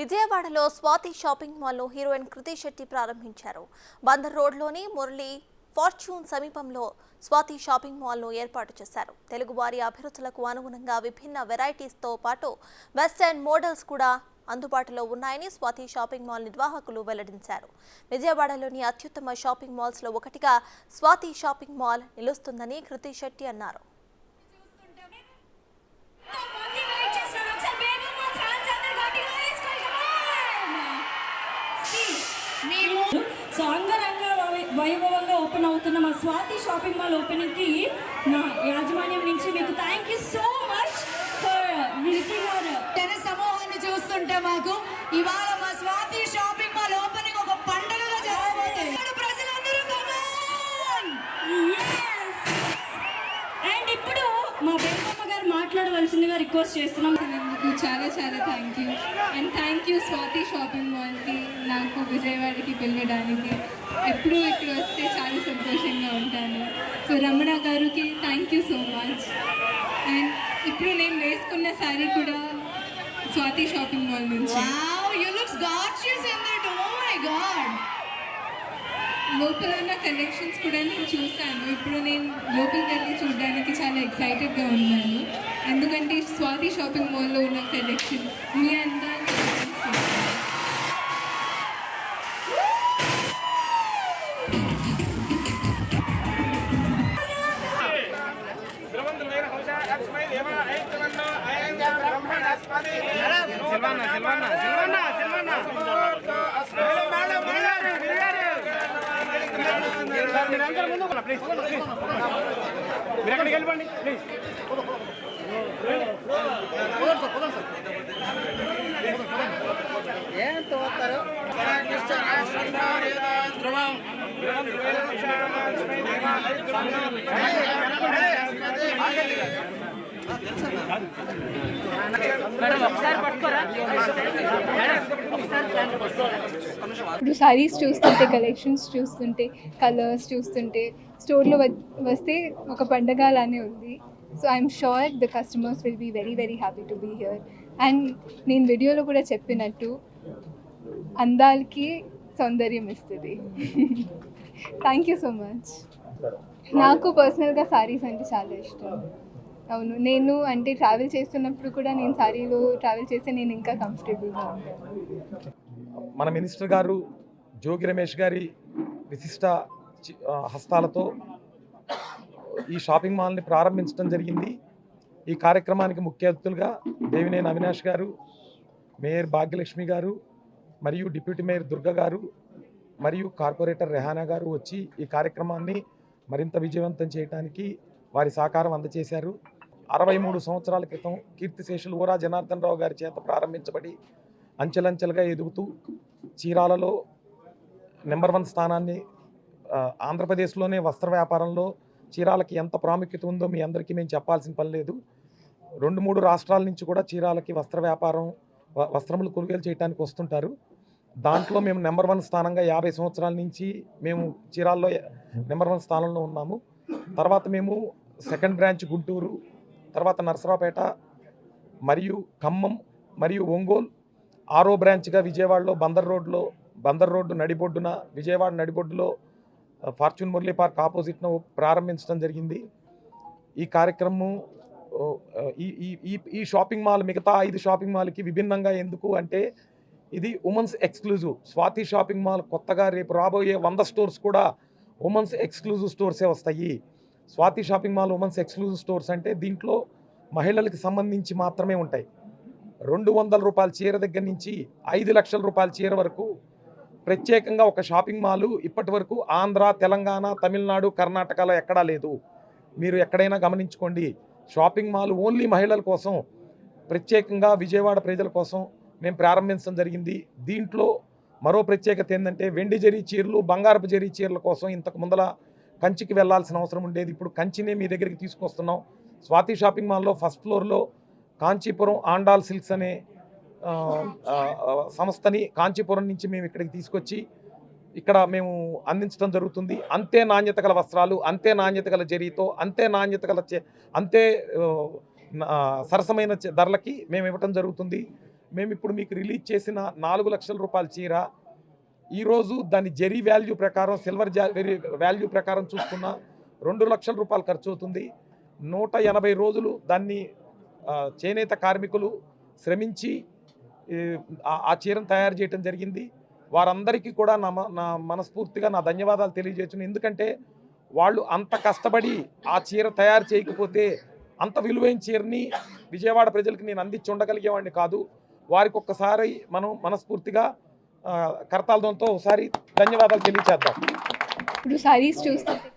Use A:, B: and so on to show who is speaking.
A: విజయవాడలో Swathi shopping మాల్ను heroine కృతి శెట్టి ప్రారంభించారు. బందర్ రోడ్లోని మురళి ఫార్చ్యూన్ సమీపంలో స్వాతి షాపింగ్ మాల్ను ఏర్పాటు చేశారు. తెలుగువారి అభిరుచులకు అనుగుణంగా విభిన్న వెరైటీస్తో పాటు వెస్టర్న్ మోడల్స్ కూడా అందుబాటులో ఉన్నాయని స్వాతి షాపింగ్ మాల్ నిర్వాహకులు వెల్లడించారు. విజయవాడలోని అత్యుత్తమ షాపింగ్ మాల్స్లో ఒకటిగా స్వాతి షాపింగ్ మాల్ నిలుస్తుందని కృతి శెట్టి అన్నారు.
B: సో అంగరంగ వైభవంగా ఓపెన్ అవుతున్న మా స్వాతి షాపింగ్ మాల్ ఓపెనింగ్ కి నా యాజమాన్యం నుంచి మీకు thank you so much for visiting hour
C: జన సమూహాన్ని చూస్తుంటే మాకు ఇవాళ మా స్వాతి షాపింగ్ మాల్ ఓపెనింగ్ ఒక పండుగగా జరగబోతుంది. ప్రజలందరూ
B: అండ్ ఇప్పుడు మా బెంకమ్మ గారు మాట్లాడవలసిందిగా రిక్వెస్ట్ చేస్తున్నాం.
D: చాలా చాలా thank you and thank you Swathi shopping మాల్కి నాకు విజయవాడకి వెళ్ళడానికి. ఎప్పుడూ ఇక్కడ వస్తే చాలా సంతోషంగా ఉంటాను. సో రమణ గారికి thank you so much. And ఇప్పుడు నేను వేసుకున్న శారీ కూడా స్వాతి షాపింగ్ మాల్ నుంచి. లోపల ఉన్న కలెక్షన్స్ కూడా నేను చూశాను. ఇప్పుడు నేను లోపలికి వెళ్ళి చూడడానికి చాలా ఎక్సైటెడ్గా ఉన్నాను. ఎందుకంటే స్వాతి షాపింగ్ మాల్లో ఉన్న కలెక్షన్ మీ అంతా
E: మీరు ఎక్కడికి వెళ్ళిపోండి ప్లీజ్. ఏం తోస్తారు
D: ఇప్పుడు సారీస్ చూస్తుంటే, కలెక్షన్స్ చూస్తుంటే, కలర్స్ చూస్తుంటే, స్టోర్లో వస్తే ఒక పండగ లానే ఉంది. So I'm sure the customers will be very very happy to be here. And నేను వీడియోలో కూడా చెప్పినట్టు అందాలకి సౌందర్యం ఇస్తుంది. Thank you so much. నాకు పర్సనల్గా సారీస్ అంటే చాలా ఇష్టం. అవును, నేను అంటే ట్రావెల్ చేస్తున్నప్పుడు కూడా నేను సారీలో ట్రావెల్ చేస్తే నేను ఇంకా కంఫర్టబుల్గా ఉంటాను.
F: మన మినిస్టర్ గారు జోగి రమేష్ గారి విశిష్ట హస్తాలతో ఈ షాపింగ్ మాల్ని ప్రారంభించడం జరిగింది. ఈ కార్యక్రమానికి ముఖ్య అతిథులుగా దేవినేని అవినాష్ గారు, మేయర్ భాగ్యలక్ష్మి గారు, మరియు డిప్యూటీ మేయర్ దుర్గ గారు, మరియు కార్పొరేటర్ రెహానా గారు వచ్చి ఈ కార్యక్రమాన్ని మరింత విజయవంతం చేయడానికి వారి సహకారం అందజేశారు. 63 సంవత్సరాల క్రితం కీర్తిశేషులు ఊరా జనార్దన్ రావు గారి చేత ప్రారంభించబడి అంచెలంచెలుగా ఎదుగుతూ చీరాలలో నెంబర్ 1 స్థానాన్ని, ఆంధ్రప్రదేశ్లోనే వస్త్ర వ్యాపారంలో చీరాలకి ఎంత ప్రాముఖ్యత ఉందో మీ అందరికీ మేము చెప్పాల్సిన పని లేదు. 2-3 రాష్ట్రాల నుంచి కూడా చీరాలకి వస్త్రములు కొనుగోలు చేయడానికి వస్తుంటారు. దాంట్లో మేము నెంబర్ 1 స్థానంగా 50 సంవత్సరాల నుంచి మేము చీరాల్లో నెంబర్ 1 స్థానంలో ఉన్నాము. తర్వాత మేము సెకండ్ బ్రాంచ్ గుంటూరు, తర్వాత నరసరావుపేట, మరియు ఖమ్మం, మరియు ఒంగోలు, 6వ బ్రాంచ్గా విజయవాడలో బందర్ రోడ్డు నడిబొడ్డున, విజయవాడ నడిబొడ్డులో ఫార్చ్యూన్ మురళీ పార్క్ ఆపోజిట్ను ప్రారంభించడం జరిగింది. ఈ కార్యక్రమం ఈ షాపింగ్ మాల్ మిగతా 5 షాపింగ్ మాల్కి విభిన్నంగా ఎందుకు అంటే ఇది women's exclusive. Swathi shopping mall కొత్తగా రేపు రాబోయే 100 స్టోర్స్ కూడా ఉమెన్స్ ఎక్స్క్లూజివ్ స్టోర్సే వస్తాయి. Swathi shopping mall women's exclusive stores అంటే దీంట్లో మహిళలకు సంబంధించి మాత్రమే ఉంటాయి. 200 రూపాయల చీర దగ్గర నుంచి 5 లక్షల రూపాయల చీర వరకు ప్రత్యేకంగా ఒక షాపింగ్ మాల్ ఇప్పటి వరకు ఆంధ్ర, తెలంగాణ, తమిళనాడు, కర్ణాటకలో ఎక్కడా లేదు. మీరు ఎక్కడైనా గమనించుకోండి. షాపింగ్ మాల్ ఓన్లీ మహిళల కోసం ప్రత్యేకంగా విజయవాడ ప్రజల కోసం మేము ప్రారంభించడం జరిగింది. దీంట్లో మరో ప్రత్యేకత ఏంటంటే వెండి జరీ చీరలు, బంగారపు జరీ చీరల కోసం ఇంతకు ముందల కంచికి వెళ్లాల్సిన అవసరం ఉండేది. ఇప్పుడు కంచినే మీ దగ్గరికి తీసుకొస్తున్నాం. స్వాతి షాపింగ్ మాల్లో ఫస్ట్ ఫ్లోర్లో కాంచీపురం ఆండాల్ సిల్క్స్ అనే సంస్థని కాంచీపురం నుంచి మేము ఇక్కడికి తీసుకొచ్చి ఇక్కడ మేము అందించడం జరుగుతుంది. అంతే నాణ్యత గల వస్త్రాలు, అంతే నాణ్యత గల జరీతో, అంతే నాణ్యత గల అంతే సరసమైన ధరలకి మేము ఇవ్వటం జరుగుతుంది. మేము ఇప్పుడు మీకు రిలీజ్ చేసిన 4 లక్షల రూపాయల చీర ఈరోజు దాని జెరీ వాల్యూ ప్రకారం సిల్వర్ వాల్యూ ప్రకారం చూసుకున్న 2 లక్షల రూపాయలు ఖర్చు అవుతుంది. 180 రోజులు దాన్ని చేనేత కార్మికులు శ్రమించి ఆ చీరను తయారు చేయడం జరిగింది. వారందరికీ కూడా నా మనస్ఫూర్తిగా నా ధన్యవాదాలు తెలియజేస్తున్నాను. ఎందుకంటే వాళ్ళు అంత కష్టపడి ఆ చీర తయారు చేయకపోతే అంత విలువైన చీరని విజయవాడ ప్రజలకు నేను అందించి ఉండగలిగేవాడిని కాదు. వారికి ఒక్కసారి మనం మనస్ఫూర్తిగా కరతాళంతో ఒకసారి ధన్యవాదాలు తెలియచేద్దాం.
D: ఇప్పుడు సారీస్ చూస్తుంటే